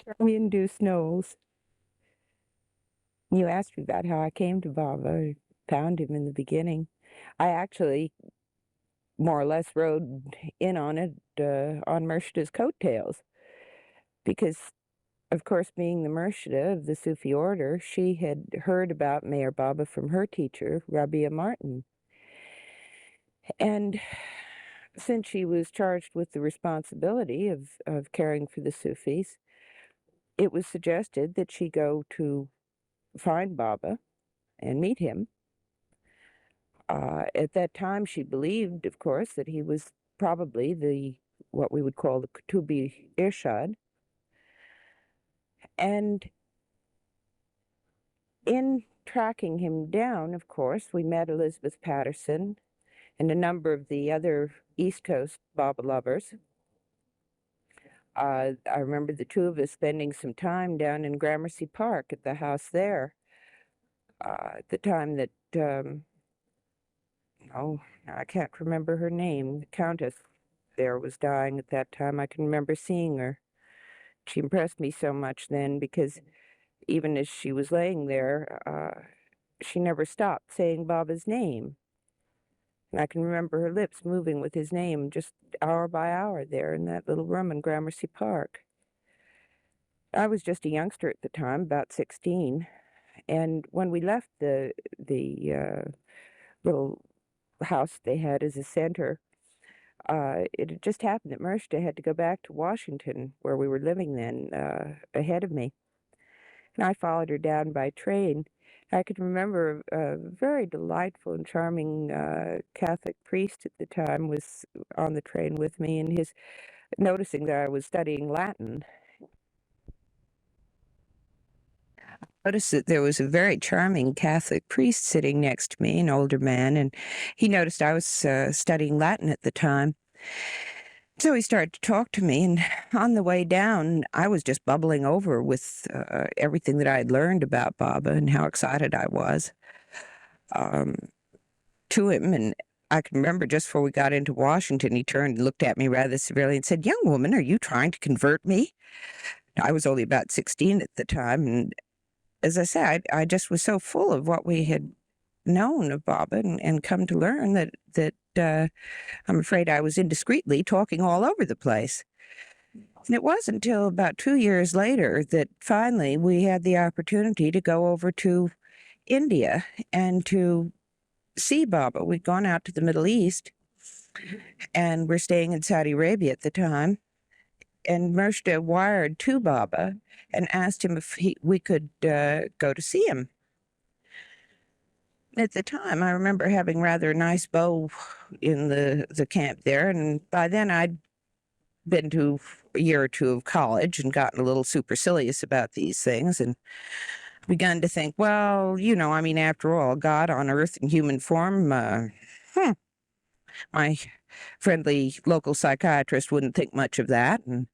Charmian Duce Knowles. You asked me about how I came to Baba. I found him in the beginning. I actually more or less rode in on it on Murshidah's coattails because, of course, being the Murshidah of the Sufi order, she had heard about Mayor Baba from her teacher, Rabia Martin. And since she was charged with the responsibility of caring for the Sufis, it was suggested that she go to find Baba and meet him. At that time, she believed, of course, that he was probably what we would call the Kutubi Irshad. And in tracking him down, of course, we met Elizabeth Patterson and a number of the other East Coast Baba lovers. I remember the two of us spending some time down in Gramercy Park at the house there at the time that, I can't remember her name, the Countess there was dying at that time. I can remember seeing her. She impressed me so much then because even as she was laying there, she never stopped saying Baba's name. And I can remember her lips moving with his name just hour by hour there in that little room in Gramercy Park. I was just a youngster at the time, about 16, and when we left the little house they had as a center, it had just happened that Murshidah had to go back to Washington, where we were living then, ahead of me. And I followed her down by train. I could remember a very delightful and charming Catholic priest at the time was on the train with me, and his noticing that I was studying Latin. Noticed that there was a very charming Catholic priest sitting next to me, an older man, and he noticed I was studying Latin at the time. So he started to talk to me, and on the way down, I was just bubbling over with everything that I had learned about Baba and how excited I was to him. And I can remember just before we got into Washington, he turned and looked at me rather severely and said, "Young woman, are you trying to convert me?" I was only about 16 at the time, and as I said, I just was so full of what we had known of Baba and come to learn that I'm afraid I was indiscreetly talking all over the place. And it wasn't until about 2 years later that finally we had the opportunity to go over to India and to see Baba. We'd gone out to the Middle East and we're staying in Saudi Arabia at the time. And Murshidah wired to Baba and asked him if we could go to see him. At the time, I remember having rather a nice beau in the camp there, and by then I'd been to a year or two of college and gotten a little supercilious about these things and begun to think, well, after all, God on earth in human form, my friendly local psychiatrist wouldn't think much of that, and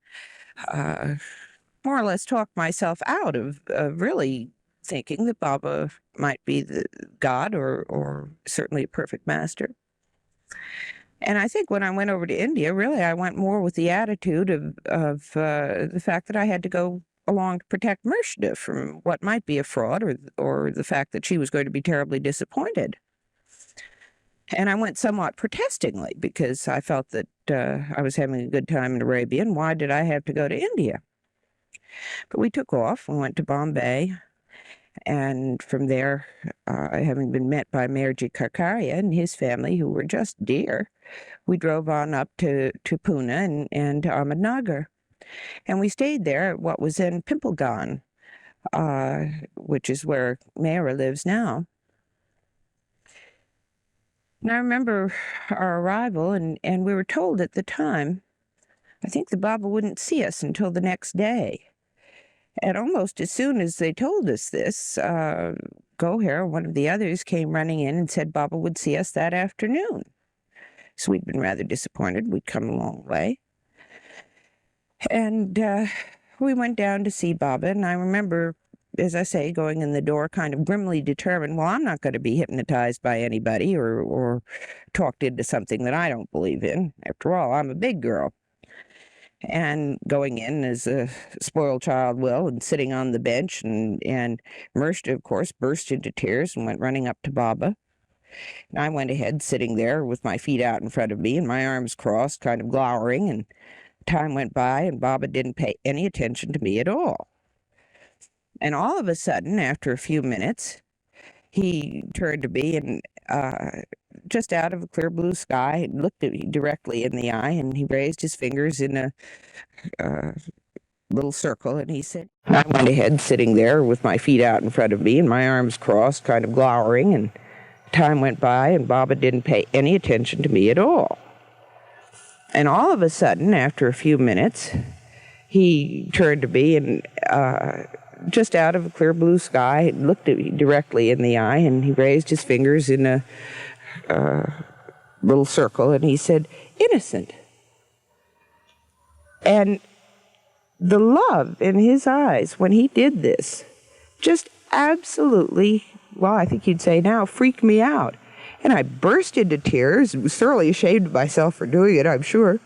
more or less talked myself out of really thinking that Baba might be the God or certainly a perfect master. And I think when I went over to India, really, I went more with the attitude of the fact that I had to go along to protect Murshidah from what might be a fraud or the fact that she was going to be terribly disappointed. And I went somewhat protestingly because I felt that I was having a good time in Arabia, and why did I have to go to India? But we took off and went to Bombay. And from there, having been met by Mayor G. Karkaria and his family, who were just dear, we drove on up to Pune and to Ahmednagar. And we stayed there at what was then Pimplegan, which is where Mayra lives now. And I remember our arrival, and we were told at the time, I think the Baba wouldn't see us until the next day. And almost as soon as they told us this, Goher, one of the others, came running in and said Baba would see us that afternoon. So we'd been rather disappointed. We'd come a long way. And we went down to see Baba, and I remember, as I say, going in the door kind of grimly determined, well, I'm not going to be hypnotized by anybody or talked into something that I don't believe in. After all, I'm a big girl. and going in as a spoiled child will and sitting on the bench, and Mercia, of course, burst into tears and went running up to Baba. And I went ahead, sitting there with my feet out in front of me and my arms crossed, kind of glowering, and time went by and Baba didn't pay any attention to me at all. And all of a sudden, after a few minutes, he turned to me and just out of a clear blue sky, looked at me directly in the eye, and he raised his fingers in a little circle, and he said, I went ahead, sitting there with my feet out in front of me and my arms crossed, kind of glowering, and time went by and Baba didn't pay any attention to me at all. And all of a sudden, after a few minutes, he turned to me and just out of a clear blue sky, looked at me directly in the eye, and he raised his fingers in a little circle, and he said, innocent. And the love in his eyes when he did this just absolutely, well, I think you'd say now, freaked me out. And I burst into tears and was thoroughly ashamed of myself for doing it, I'm sure.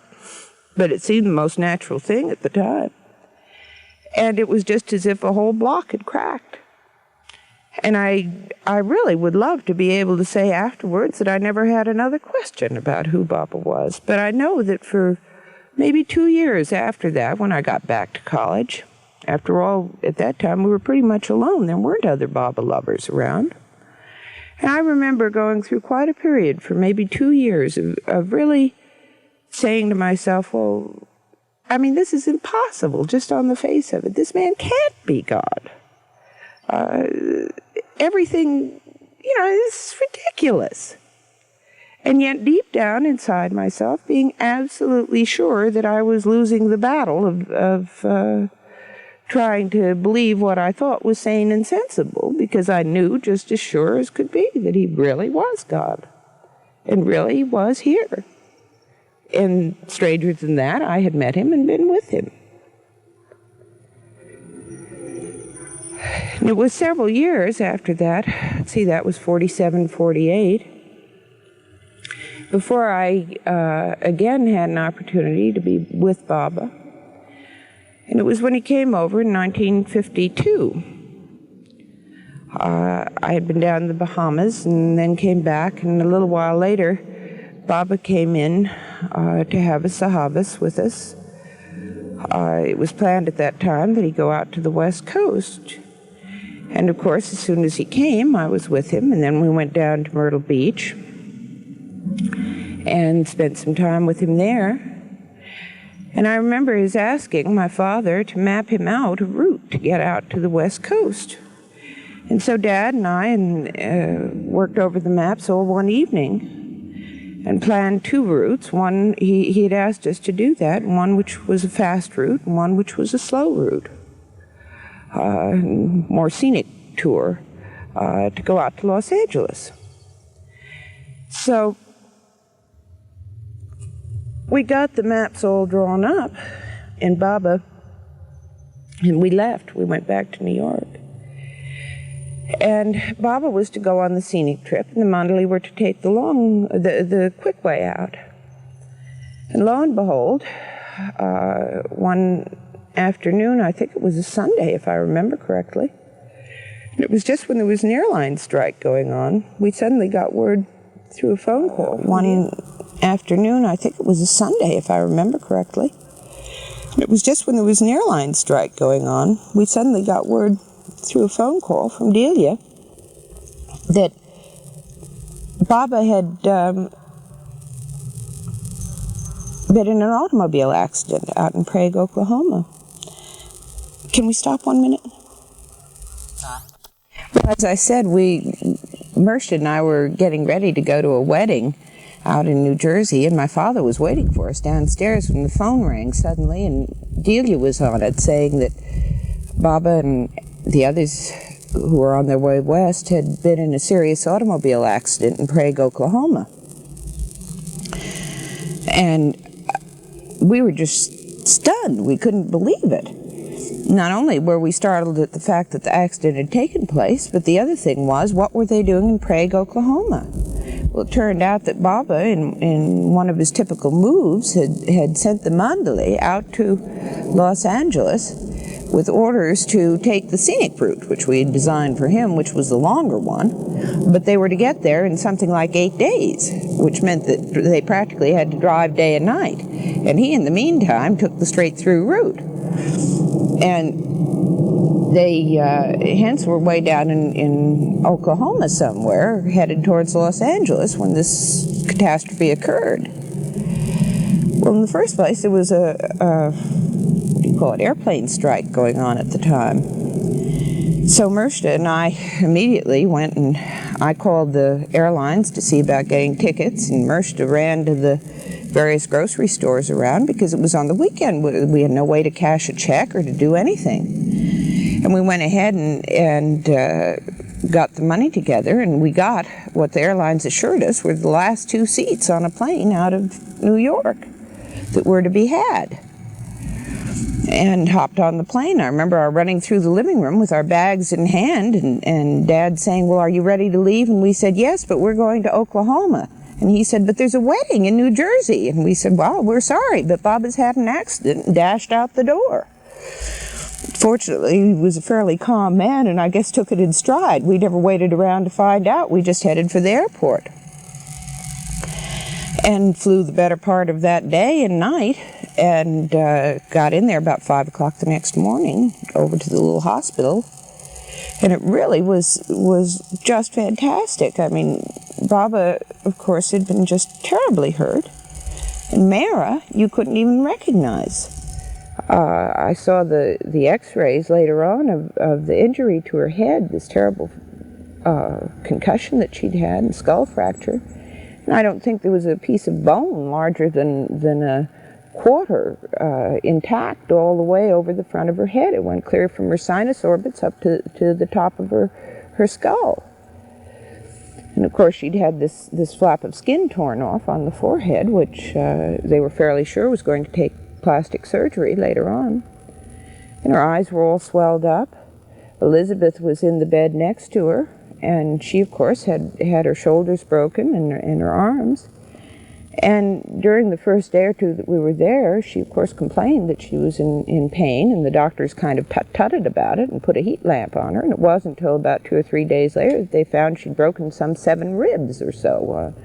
But it seemed the most natural thing at the time. And it was just as if a whole block had cracked. And I really would love to be able to say afterwards that I never had another question about who Baba was. But I know that for maybe 2 years after that, when I got back to college, after all, at that time we were pretty much alone. There weren't other Baba lovers around. And I remember going through quite a period for maybe 2 years of really saying to myself, well, I mean, this is impossible just on the face of it. This man can't be God. Everything, this is ridiculous. And yet deep down inside myself, being absolutely sure that I was losing the battle of trying to believe what I thought was sane and sensible, because I knew just as sure as could be that he really was God and really was here. And stranger than that, I had met him and been with him. And it was several years after that, let's see, that was 47, 48, before I again had an opportunity to be with Baba. And it was when he came over in 1952. I had been down in the Bahamas and then came back, and a little while later, Baba came in to have a sahabas with us. It was planned at that time that he go out to the West Coast. And of course, as soon as he came, I was with him, and then we went down to Myrtle Beach and spent some time with him there. And I remember his asking my father to map him out a route to get out to the West Coast. And so Dad and I worked over the maps all one evening and planned 2 routes. One, he had asked us to do that, one which was a fast route and one which was a slow route, more scenic tour to go out to Los Angeles. So we got the maps all drawn up, and Baba, and we left. We went back to New York. And Baba was to go on the scenic trip, and the Mandali were to take the quick way out. And lo and behold, one afternoon, I think it was a Sunday, if I remember correctly, and it was just when there was an airline strike going on, we suddenly got word through a phone call. One afternoon, I think it was a Sunday, if I remember correctly, and it was just when there was an airline strike going on, we suddenly got word through a phone call from Delia that Baba had been in an automobile accident out in Prague, Oklahoma. Can we stop 1 minute? Well, as I said, Mercia and I were getting ready to go to a wedding out in New Jersey, and my father was waiting for us downstairs when the phone rang suddenly, and Delia was on it saying that Baba and the others who were on their way west had been in a serious automobile accident in Prague, Oklahoma. And we were just stunned. We couldn't believe it. Not only were we startled at the fact that the accident had taken place, but the other thing was, what were they doing in Prague, Oklahoma? Well, it turned out that Baba, in one of his typical moves, had sent the mandale out to Los Angeles with orders to take the scenic route, which we had designed for him, which was the longer one. But they were to get there in something like 8 days, which meant that they practically had to drive day and night. And he, in the meantime, took the straight-through route. And they hence were way down in Oklahoma somewhere, headed towards Los Angeles when this catastrophe occurred. Well, in the first place, there was a what do you call it, airplane strike going on at the time. So Mershta and I immediately went and I called the airlines to see about getting tickets, and Mershta ran to the various grocery stores around because it was on the weekend. We had no way to cash a check or to do anything. And we went ahead and got the money together, and we got what the airlines assured us were the last 2 seats on a plane out of New York that were to be had. And hopped on the plane. I remember our running through the living room with our bags in hand, and Dad saying, well, are you ready to leave? And we said, yes, but we're going to Oklahoma. And he said, but there's a wedding in New Jersey. And we said, well, we're sorry, but Baba's had an accident, and dashed out the door. Fortunately, he was a fairly calm man, and I guess took it in stride. We never waited around to find out. We just headed for the airport. And flew the better part of that day and night, and got in there about 5 o'clock the next morning, over to the little hospital. And it really was just fantastic. I mean, Baba, of course, had been just terribly hurt. And Mara, you couldn't even recognize. I saw the x-rays later on of the injury to her head, this terrible concussion that she'd had and skull fracture. And I don't think there was a piece of bone larger than a quarter intact all the way over the front of her head. It went clear from her sinus orbits up to the top of her skull. And of course she'd had this flap of skin torn off on the forehead, which they were fairly sure was going to take plastic surgery later on. And her eyes were all swelled up. Elizabeth was in the bed next to her, and she, of course, had her shoulders broken and her arms. And during the first day or two that we were there, she, of course, complained that she was in pain, and the doctors kind of tut-tutted about it and put a heat lamp on her. And it wasn't until about 2 or 3 days later that they found she'd broken some 7 ribs or so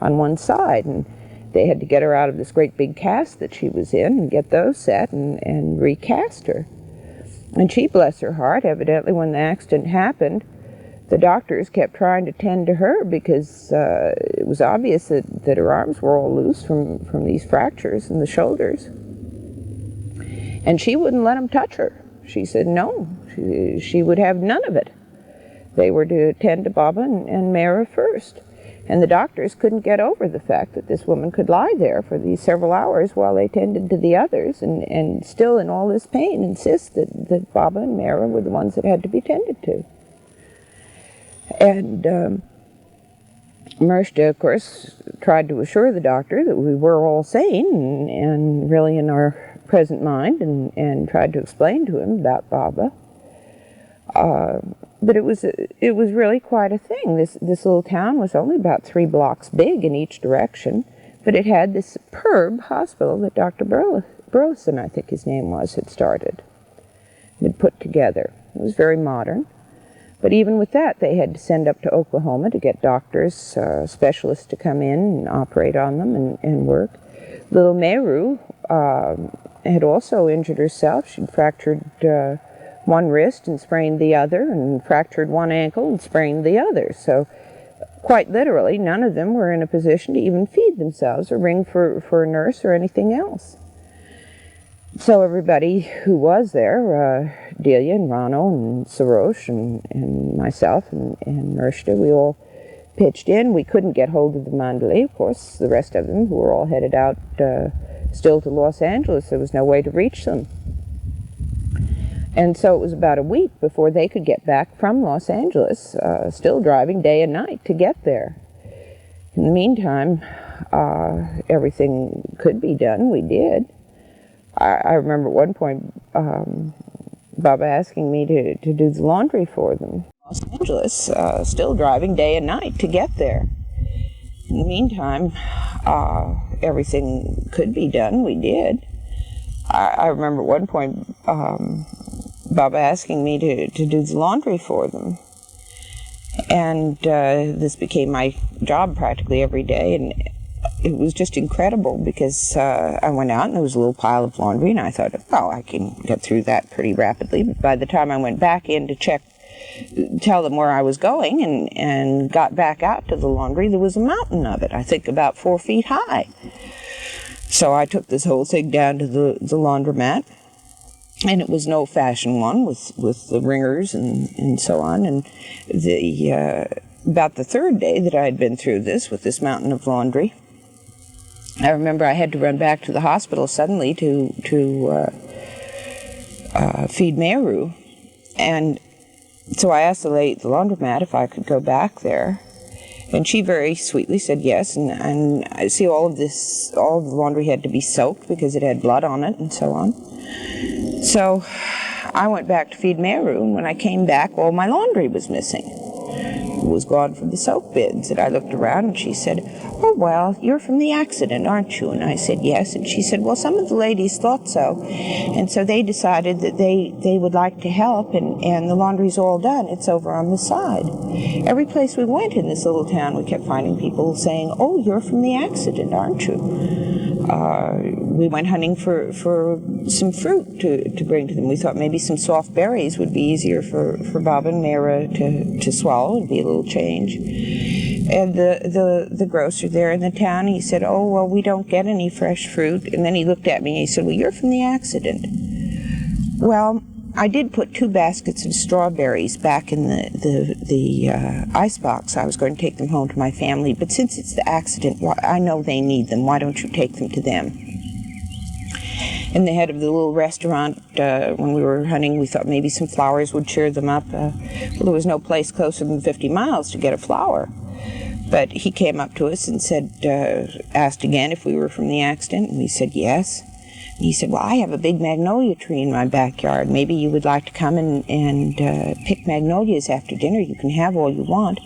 on one side. And they had to get her out of this great big cast that she was in and get those set and recast her. And she, bless her heart, evidently when the accident happened, the doctors kept trying to tend to her because it was obvious that her arms were all loose from these fractures in the shoulders. And she wouldn't let them touch her. She said no, she would have none of it. They were to tend to Baba and Mara first. And the doctors couldn't get over the fact that this woman could lie there for these several hours while they tended to the others, and still in all this pain insist that Baba and Mara were the ones that had to be tended to. And Mershta, of course, tried to assure the doctor that we were all sane and really in our present mind, and tried to explain to him about Baba. But it was really quite a thing. This little town was only about 3 blocks big in each direction, but it had this superb hospital that Dr. Burleson, I think his name was, had started, had put together. It was very modern. But even with that, they had to send up to Oklahoma to get doctors, specialists to come in and operate on them and work. Little Meru had also injured herself. She'd fractured one wrist and sprained the other, and fractured one ankle and sprained the other. So quite literally, none of them were in a position to even feed themselves or ring for a nurse or anything else. So everybody who was there, Delia and Rano and Sarosh and myself and Mershta, we all pitched in. We couldn't get hold of the mandale, of course. The rest of them, who were all headed out still to Los Angeles, there was no way to reach them. And so it was about a week before they could get back from Los Angeles, still driving day and night to get there. In the meantime, everything could be done. We did. I remember at one point Baba asking me to do the laundry for them. Los Angeles, still driving day and night to get there. In the meantime, everything could be done. We did. I remember at one point Baba asking me to do the laundry for them. And this became my job practically every day, and it was just incredible because I went out and there was a little pile of laundry, and I thought, oh, I can get through that pretty rapidly. But by the time I went back in to tell them where I was going and got back out to the laundry, there was a mountain of it, I think about 4 feet high. So I took this whole thing down to the laundromat, and it was an old-fashioned one with the ringers and so on. And about the third day that I had been through this with this mountain of laundry, I remember I had to run back to the hospital suddenly to feed Meru. And so I asked the lady at the laundromat if I could go back there. And she very sweetly said yes. And I see all of the laundry had to be soaked because it had blood on it and so on. So I went back to feed Meru, and when I came back, all my laundry was missing. It was gone from the soap bins. And I looked around, and she said, oh, well, you're from the accident, aren't you? And I said, yes. And she said, well, some of the ladies thought so. And so they decided that they would like to help, and the laundry's all done. It's over on the side. Every place we went in this little town, we kept finding people saying, oh, you're from the accident, aren't you? We went hunting for some fruit to bring to them. We thought maybe some soft berries would be easier for Bob and Mara to swallow. It'd be a little change. And the grocer there in the town, he said, oh, well, we don't get any fresh fruit. And then he looked at me and he said, well, you're from the accident. Well, I did put 2 baskets of strawberries back in the icebox. I was going to take them home to my family, but since it's the accident, I know they need them. Why don't you take them to them? And the head of the little restaurant, when we were hunting, we thought maybe some flowers would cheer them up. Well, there was no place closer than 50 miles to get a flower. But he came up to us and said, asked again if we were from the accident, and we said yes. And he said, well, I have a big magnolia tree in my backyard. Maybe you would like to come and pick magnolias after dinner. You can have all you want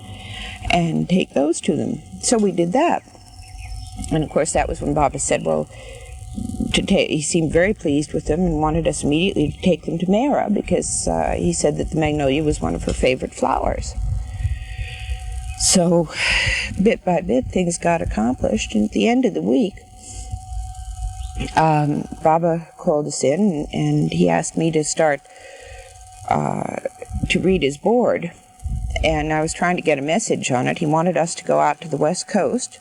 and take those to them. So we did that. And of course, that was when Baba said, well, he seemed very pleased with them and wanted us immediately to take them to Mara because he said that the magnolia was one of her favorite flowers. So bit by bit, things got accomplished. And at the end of the week, Baba called us in, and he asked me to start to read his board, and I was trying to get a message on it. He wanted us to go out to the West Coast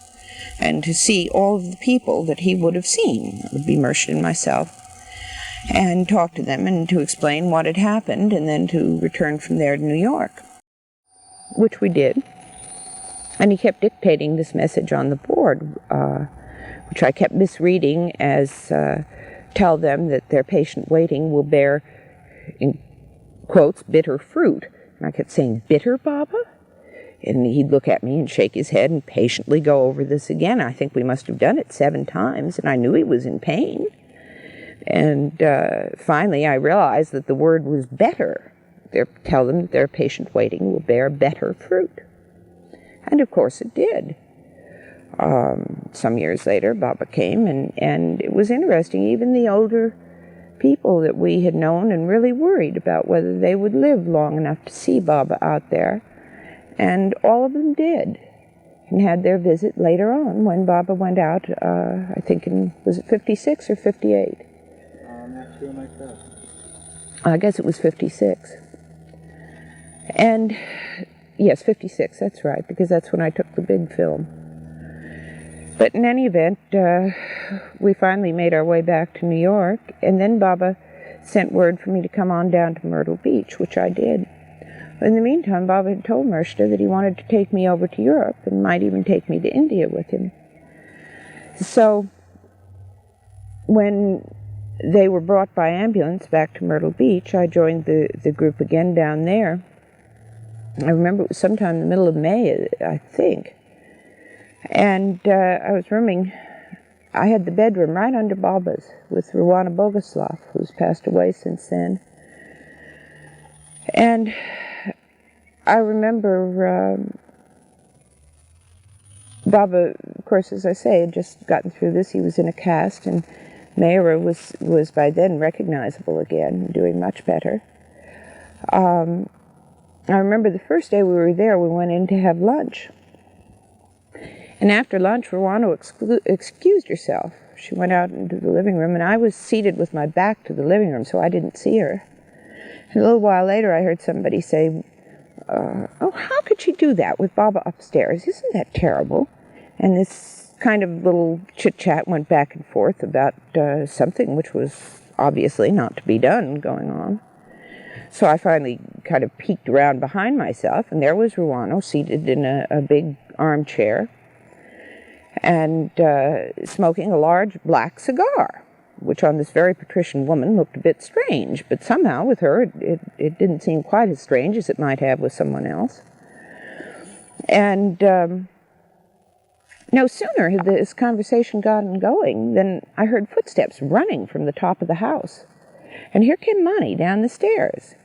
and to see all of the people that he would have seen. It would be Mershon and myself, and talk to them and to explain what had happened, and then to return from there to New York, which we did. And he kept dictating this message on the board, which I kept misreading as tell them that their patient waiting will bear, in quotes, bitter fruit. And I kept saying, bitter, Baba? And he'd look at me and shake his head and patiently go over this again. I think we must have done it 7 times, and I knew he was in pain. And finally I realized that the word was better. Tell them that their patient waiting will bear better fruit. And of course it did. Some years later, Baba came, and it was interesting. Even the older people that we had known and really worried about whether they would live long enough to see Baba out there, and all of them did, and had their visit later on when Baba went out, I think was it 56 or 58? I'm not sure myself. I guess it was 56. And, yes, 56, that's right, because that's when I took the big film. But in any event, we finally made our way back to New York, and then Baba sent word for me to come on down to Myrtle Beach, which I did. In the meantime, Baba had told Mershon that he wanted to take me over to Europe and might even take me to India with him. So when they were brought by ambulance back to Myrtle Beach, I joined the group again down there. I remember it was sometime in the middle of May, I think. And I was rooming, I had the bedroom right under Baba's with Ruwana Bogoslav, who's passed away since then. And I remember Baba, of course, as I say, had just gotten through this. He was in a cast, and Mayra was by then recognizable again, doing much better. I remember the first day we were there, we went in to have lunch. And after lunch, Rowano excused herself. She went out into the living room, and I was seated with my back to the living room, so I didn't see her. And a little while later, I heard somebody say, oh, how could she do that with Baba upstairs? Isn't that terrible? And this kind of little chit-chat went back and forth about something which was obviously not to be done going on. So I finally kind of peeked around behind myself, and there was Rowano seated in a big armchair and smoking a large black cigar, which on this very patrician woman looked a bit strange, but somehow with her it didn't seem quite as strange as it might have with someone else. And no sooner had this conversation gotten going than I heard footsteps running from the top of the house. And here came Monty down the stairs.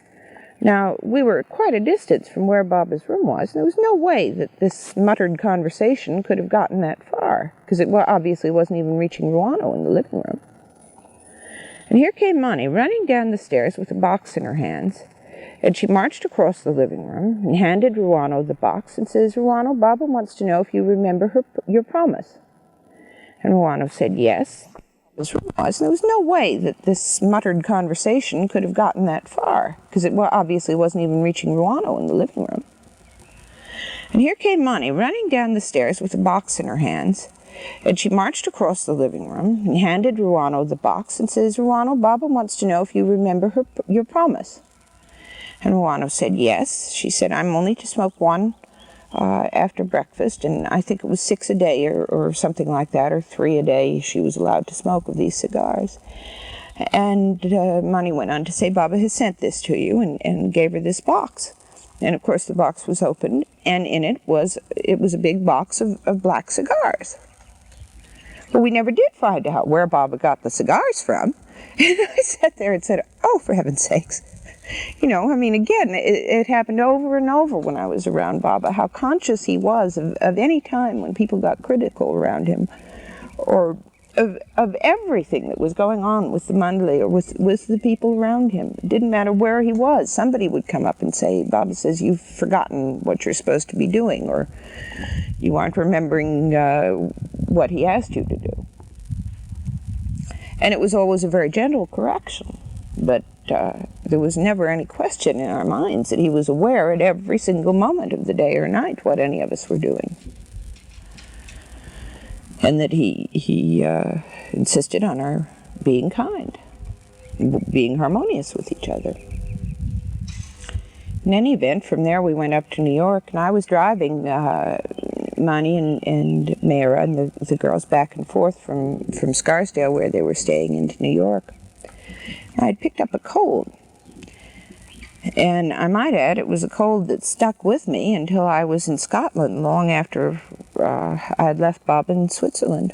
Now, we were at quite a distance from where Baba's room was, and there was no way that this muttered conversation could have gotten that far, because it obviously wasn't even reaching Rowano in the living room. And here came Monty running down the stairs with a box in her hands, and she marched across the living room and handed Rowano the box and says, Rowano, Baba wants to know if you remember your promise. And Rowano said yes. And there was no way that this muttered conversation could have gotten that far, because it obviously wasn't even reaching Rowano in the living room. And here came Monty running down the stairs with a box in her hands, and she marched across the living room and handed Rowano the box and says, Rowano, Baba wants to know if you remember your promise. And Rowano said yes. She said, I'm only to smoke one after breakfast, and I think it was 6 a day or something like that, or 3 a day she was allowed to smoke of these cigars. And Monty went on to say, Baba has sent this to you, and gave her this box. And of course the box was opened, and in it was a big box of black cigars. But we never did find out where Baba got the cigars from. And I sat there and said, oh, for heaven's sakes. You know, I mean, again, it happened over and over when I was around Baba, how conscious he was of any time when people got critical around him, or of everything that was going on with the Mandalay or with the people around him. It didn't matter where he was. Somebody would come up and say, Baba says, you've forgotten what you're supposed to be doing, or you aren't remembering what he asked you to do. And it was always a very gentle correction, but there was never any question in our minds that he was aware at every single moment of the day or night what any of us were doing. And that he insisted on our being kind, being harmonious with each other. In any event, from there we went up to New York, and I was driving Mani and Mayra and the girls back and forth from Scarsdale, where they were staying, into New York. I'd picked up a cold, and I might add it was a cold that stuck with me until I was in Scotland, long after I had left Baba in Switzerland.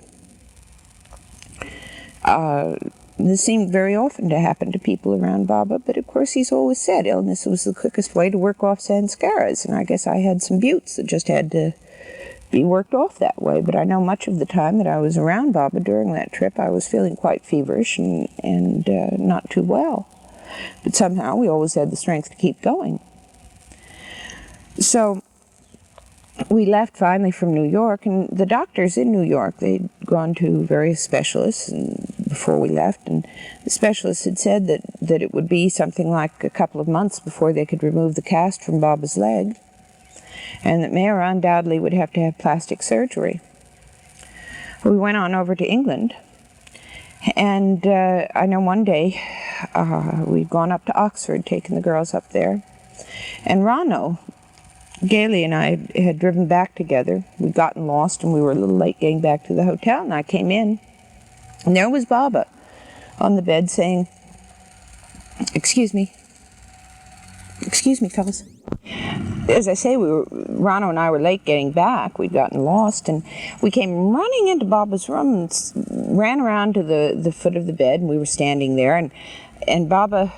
This seemed very often to happen to people around Baba, but of course he's always said illness was the quickest way to work off sanskaras, and I guess I had some buttes that just had to be worked off that way. But I know much of the time that I was around Baba during that trip, I was feeling quite feverish and not too well. But somehow we always had the strength to keep going. So we left finally from New York, and the doctors in New York, they'd gone to various specialists before we left, and the specialists had said that it would be something like a couple of months before they could remove the cast from Baba's leg, and that Mayra undoubtedly would have to have plastic surgery. We went on over to England, and I know one day we'd gone up to Oxford, taken the girls up there, and Rano, Gailey and I had driven back together. We'd gotten lost, and we were a little late getting back to the hotel, and I came in, and there was Baba on the bed saying, excuse me, fellas. As I say, Rano and I were late getting back. We'd gotten lost, and we came running into Baba's room and ran around to the foot of the bed, and we were standing there, and Baba,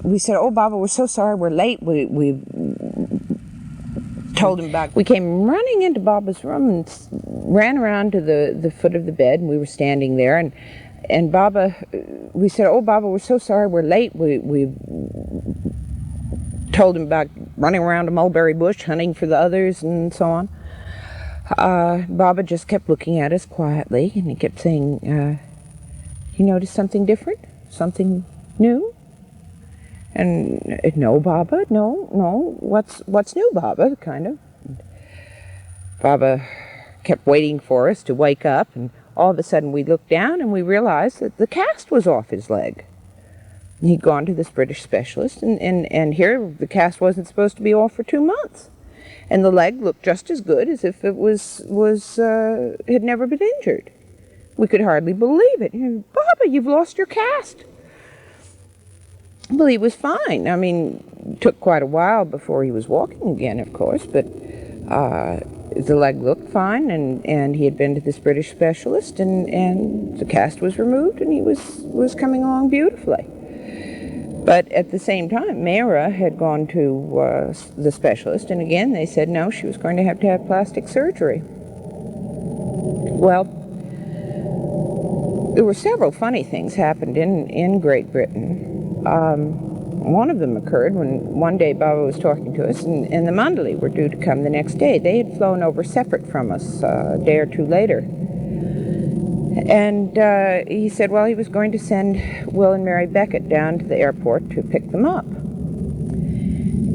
we said, oh, Baba, we're so sorry, we're late. told him about. We came running into Baba's room and ran around to the foot of the bed, and we were standing there, and Baba, we said, "Oh, Baba, we're so sorry, we're late." We told him about running around a mulberry bush hunting for the others and so on. Baba just kept looking at us quietly, and he kept saying, "You noticed something different? Something new?" And no, Baba, no. What's new, Baba? Kind of. And Baba kept waiting for us to wake up, and all of a sudden we looked down and we realized that the cast was off his leg. And he'd gone to this British specialist, and here the cast wasn't supposed to be off for 2 months. And the leg looked just as good as if it had never been injured. We could hardly believe it. "Baba, you've lost your cast." Well, he was fine. I mean, it took quite a while before he was walking again, of course, but the leg looked fine, and he had been to this British specialist, and the cast was removed, and he was coming along beautifully. But at the same time, Mayra had gone to the specialist, and again they said no, she was going to have plastic surgery. Well, there were several funny things happened in Great Britain. One of them occurred when one day Baba was talking to us, and the Mandali were due to come the next day. They had flown over separate from us a day or two later. And he said, well, he was going to send Will and Mary Beckett down to the airport to pick them up.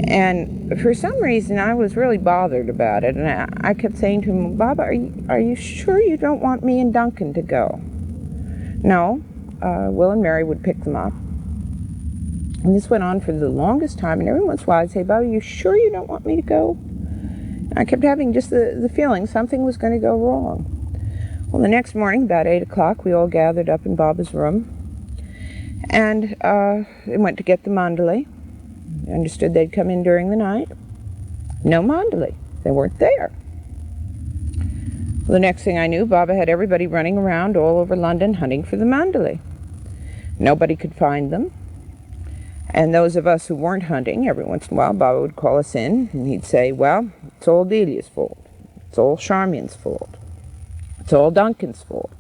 And for some reason, I was really bothered about it, and I kept saying to him, "Baba, are you sure you don't want me and Duncan to go?" No, Will and Mary would pick them up. And this went on for the longest time, and every once in a while I'd say, "Baba, are you sure you don't want me to go?" And I kept having just the feeling something was going to go wrong. Well, the next morning, about 8 o'clock, we all gathered up in Baba's room, and they went to get the Mandali. I understood they'd come in during the night. No Mandali. They weren't there. Well, the next thing I knew, Baba had everybody running around all over London hunting for the Mandali. Nobody could find them. And those of us who weren't hunting, every once in a while, Baba would call us in, and he'd say, well, it's all Delia's fault. It's all Charmian's fault. It's all Duncan's fault.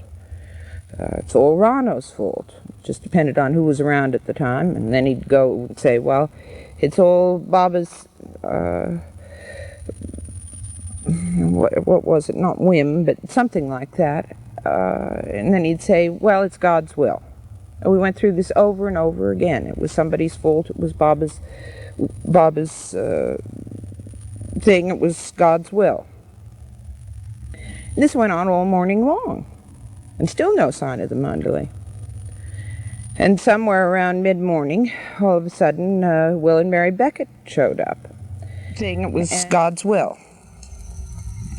It's all Rano's fault. It just depended on who was around at the time. And then he'd go and say, well, it's all Baba's, what was it? Not whim, but something like that. And then he'd say, well, it's God's will. And we went through this over and over again. It was somebody's fault. It was Baba's thing. It was God's will. And this went on all morning long, and still no sign of the Mandali. And somewhere around mid-morning, all of a sudden, Will and Mary Beckett showed up, saying it was God's will.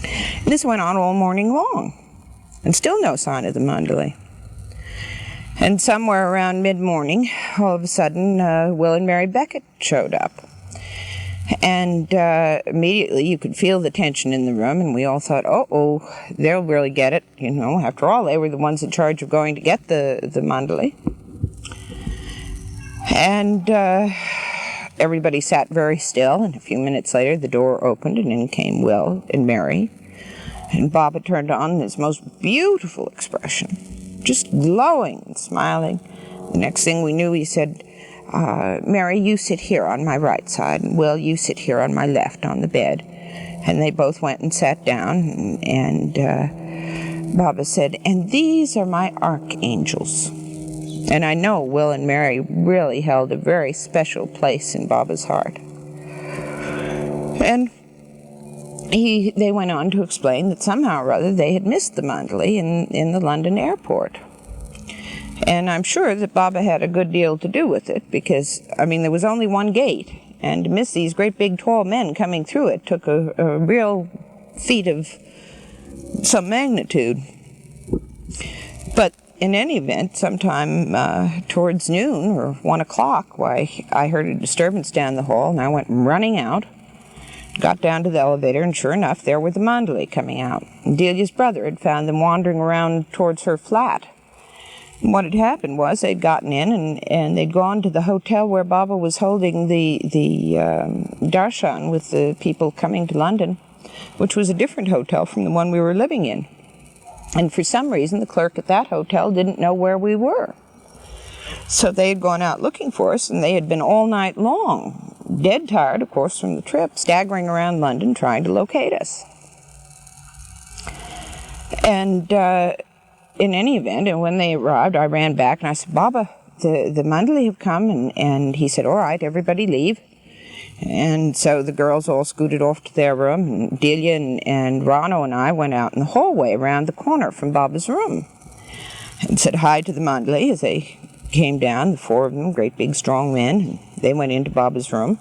And this went on all morning long, and still no sign of the Mandali. And somewhere around mid-morning, all of a sudden, Will and Mary Beckett showed up. And immediately you could feel the tension in the room, and we all thought, oh, they'll really get it. You know, after all, they were the ones in charge of going to get the Mandali. And everybody sat very still, and a few minutes later the door opened, and in came Will and Mary. And Baba turned on this most beautiful expression, just glowing and smiling. The next thing we knew, he said, Mary, you sit here on my right side, and Will, you sit here on my left on the bed. And they both went and sat down, and Baba said, and these are my archangels. And I know Will and Mary really held a very special place in Baba's heart. And they went on to explain that somehow or other they had missed the Mandali in the London airport. And I'm sure that Baba had a good deal to do with it, because, I mean, there was only one gate, and to miss these great big tall men coming through it took a real feat of some magnitude. But in any event, sometime towards noon or 1 o'clock, why, I heard a disturbance down the hall, and I went running out, got down to the elevator, and sure enough, there were the Mandali coming out. And Delia's brother had found them wandering around towards her flat. What had happened was they'd gotten in and they'd gone to the hotel where Baba was holding the darshan with the people coming to London, which was a different hotel from the one we were living in. And for some reason, the clerk at that hotel didn't know where we were. So they had gone out looking for us, and they had been all night long, dead tired, of course, from the trip, staggering around London trying to locate us. And in any event, and when they arrived, I ran back and I said, Baba, the Mandali have come, and he said, all right, everybody leave. And so the girls all scooted off to their room, and Delia and Rano and I went out in the hallway around the corner from Baba's room and said hi to the Mandali as they came down, the four of them, great big strong men, and they went into Baba's room.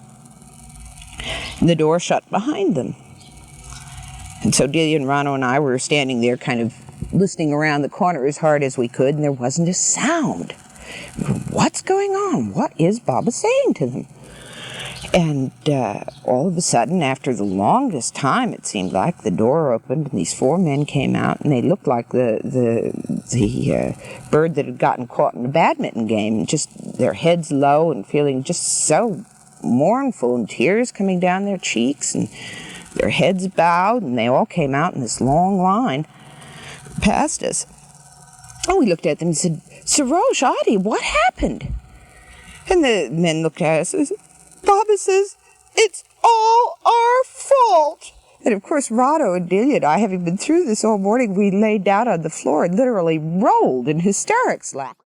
And the door shut behind them. And so Delia and Rano and I were standing there kind of listening around the corner as hard as we could, and there wasn't a sound. What's going on? What is Baba saying to them? And all of a sudden, after the longest time, it seemed like, the door opened and these four men came out, and they looked like the bird that had gotten caught in a badminton game, just their heads low and feeling just so mournful, and tears coming down their cheeks, and their heads bowed, and they all came out in this long line past us. And we looked at them and said, Sarosh, Adi, what happened? And the men looked at us and said, Baba says, it's all our fault. And of course, Rado and Delia and I, having been through this all morning, we laid down on the floor and literally rolled in hysterics, laughing.